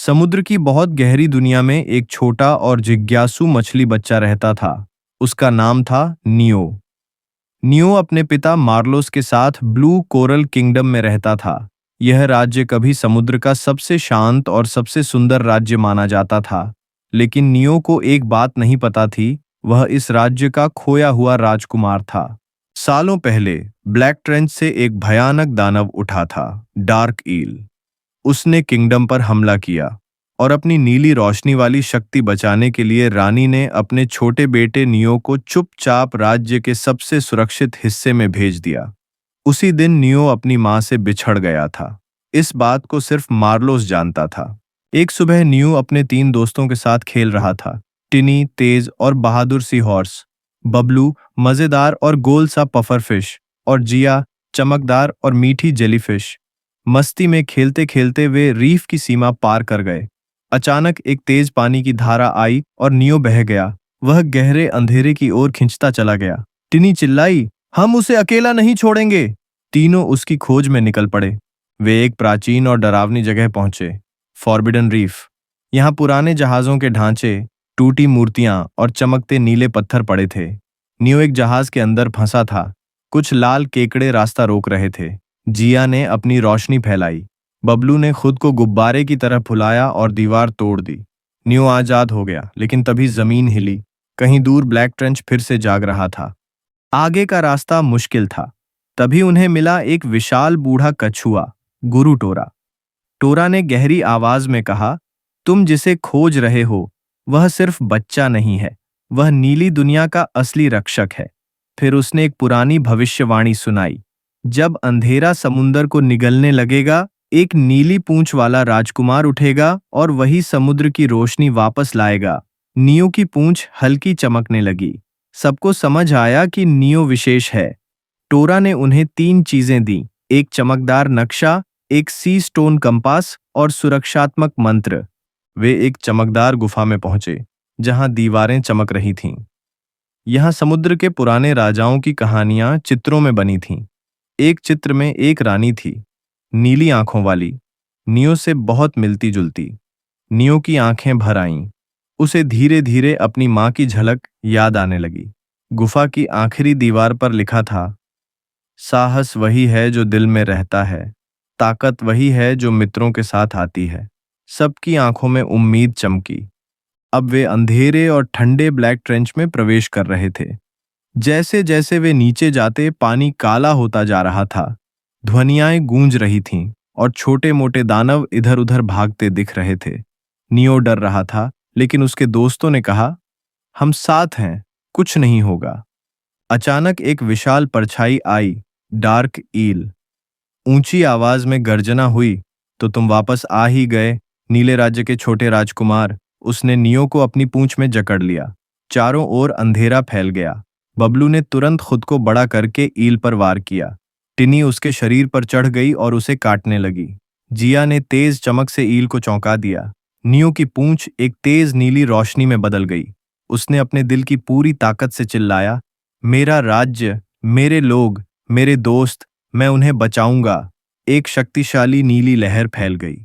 समुद्र की बहुत गहरी दुनिया में एक छोटा और जिज्ञासु मछली बच्चा रहता था। उसका नाम था नियो। नियो अपने पिता मार्लोस के साथ ब्लू कोरल किंगडम में रहता था। यह राज्य कभी समुद्र का सबसे शांत और सबसे सुंदर राज्य माना जाता था। लेकिन नियो को एक बात नहीं पता थी, वह इस राज्य का खोया हुआ राजकुमार था। सालों पहले ब्लैक ट्रेंच से एक भयानक दानव उठा था, डार्क ईल। उसने किंगडम पर हमला किया और अपनी नीली रोशनी वाली शक्ति बचाने के लिए रानी ने अपने छोटे बेटे नियो को चुपचाप राज्य के सबसे सुरक्षित हिस्से में भेज दिया। उसी दिन नियो अपनी मां से बिछड़ गया था। इस बात को सिर्फ मार्लोस जानता था। एक सुबह नियो अपने 3 दोस्तों के साथ खेल रहा था। टिनी तेज और बहादुर सी हॉर्स, बबलू मजेदार और गोल सा पफर फिश, और जिया चमकदार और मीठी जेलीफिश। मस्ती में खेलते खेलते वे रीफ की सीमा पार कर गए। अचानक एक तेज पानी की धारा आई और नियो बह गया। वह गहरे अंधेरे की ओर खिंचता चला गया। टिनी चिल्लाई, हम उसे अकेला नहीं छोड़ेंगे। तीनों उसकी खोज में निकल पड़े। वे एक प्राचीन और डरावनी जगह पहुंचे, फॉरबिडन रीफ। यहाँ पुराने जहाजों के ढांचे, टूटी मूर्तियां और चमकते नीले पत्थर पड़े थे। नियो एक जहाज के अंदर फंसा था। कुछ लाल केकड़े रास्ता रोक रहे थे। जिया ने अपनी रोशनी फैलाई। बबलू ने खुद को गुब्बारे की तरह फुलाया और दीवार तोड़ दी। नियो आजाद हो गया, लेकिन तभी जमीन हिली। कहीं दूर ब्लैक ट्रेंच फिर से जाग रहा था। आगे का रास्ता मुश्किल था। तभी उन्हें मिला एक विशाल बूढ़ा कछुआ, गुरु टोरा। टोरा ने गहरी आवाज में कहा, तुम जिसे खोज रहे हो वह सिर्फ बच्चा नहीं है, वह नीली दुनिया का असली रक्षक है। फिर उसने एक पुरानी भविष्यवाणी सुनाई। जब अंधेरा समुंदर को निगलने लगेगा, एक नीली पूंछ वाला राजकुमार उठेगा और वही समुद्र की रोशनी वापस लाएगा। नियो की पूंछ हल्की चमकने लगी। सबको समझ आया कि नियो विशेष है। टोरा ने उन्हें 3 चीजें दी, एक चमकदार नक्शा, एक सी स्टोन कंपास और सुरक्षात्मक मंत्र। वे एक चमकदार गुफा में पहुंचे, जहां दीवारें चमक रही थीं। यहां समुद्र के पुराने राजाओं की कहानियां चित्रों में बनी थीं। एक चित्र में एक रानी थी, नीली आंखों वाली, नियो से बहुत मिलती जुलती। नियो की आंखें भर आईं। उसे धीरे धीरे अपनी मां की झलक याद आने लगी। गुफा की आखिरी दीवार पर लिखा था, साहस वही है जो दिल में रहता है, ताकत वही है जो मित्रों के साथ आती है। सबकी आंखों में उम्मीद चमकी। अब वे अंधेरे और ठंडे ब्लैक ट्रेंच में प्रवेश कर रहे थे। जैसे जैसे वे नीचे जाते, पानी काला होता जा रहा था। ध्वनियाएं गूंज रही थीं और छोटे मोटे दानव इधर उधर भागते दिख रहे थे। नियो डर रहा था, लेकिन उसके दोस्तों ने कहा, हम साथ हैं, कुछ नहीं होगा। अचानक एक विशाल परछाई आई, डार्क ईल। ऊंची आवाज में गर्जना हुई, तो तुम वापस आ ही गए, नीले राज्य के छोटे राजकुमार। उसने नियो को अपनी पूंछ में जकड़ लिया। चारों ओर अंधेरा फैल गया। बबलू ने तुरंत खुद को बड़ा करके ईल पर वार किया। टिनी उसके शरीर पर चढ़ गई और उसे काटने लगी। जिया ने तेज चमक से ईल को चौंका दिया। नियो की पूंछ एक तेज नीली रोशनी में बदल गई। उसने अपने दिल की पूरी ताकत से चिल्लाया, मेरा राज्य, मेरे लोग, मेरे दोस्त, मैं उन्हें बचाऊंगा। एक शक्तिशाली नीली लहर फैल गई।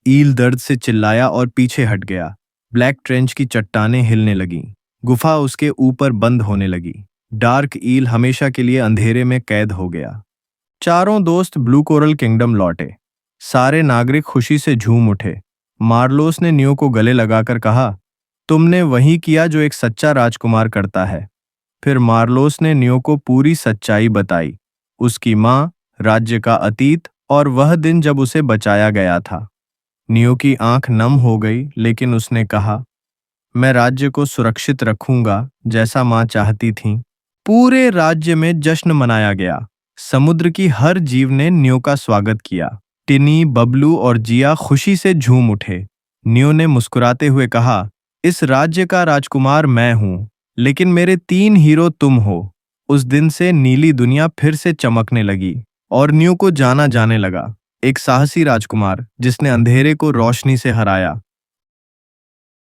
ईल दर्द से चिल्लाया और पीछे हट गया। ब्लैक ट्रेंच की चट्टानें हिलने लगीं। गुफा उसके ऊपर बंद होने लगी। डार्क ईल हमेशा के लिए अंधेरे में कैद हो गया। चारों दोस्त ब्लू कोरल किंगडम लौटे। सारे नागरिक खुशी से झूम उठे। मार्लोस ने नियो को गले लगाकर कहा, तुमने वही किया जो एक सच्चा राजकुमार करता है। फिर मार्लोस ने नियो को पूरी सच्चाई बताई, उसकी मां, राज्य का अतीत और वह दिन जब उसे बचाया गया था। नियो की आंख नम हो गई, लेकिन उसने कहा, मैं राज्य को सुरक्षित रखूंगा जैसा मां चाहती थी। पूरे राज्य में जश्न मनाया गया। समुद्र की हर जीव ने नियो का स्वागत किया। टिनी, बबलू और जिया खुशी से झूम उठे। नियो ने मुस्कुराते हुए कहा, इस राज्य का राजकुमार मैं हूं, लेकिन मेरे 3 हीरो तुम हो। उस दिन से नीली दुनिया फिर से चमकने लगी और नियो को जाना जाने लगा, एक साहसी राजकुमार जिसने अंधेरे को रोशनी से हराया।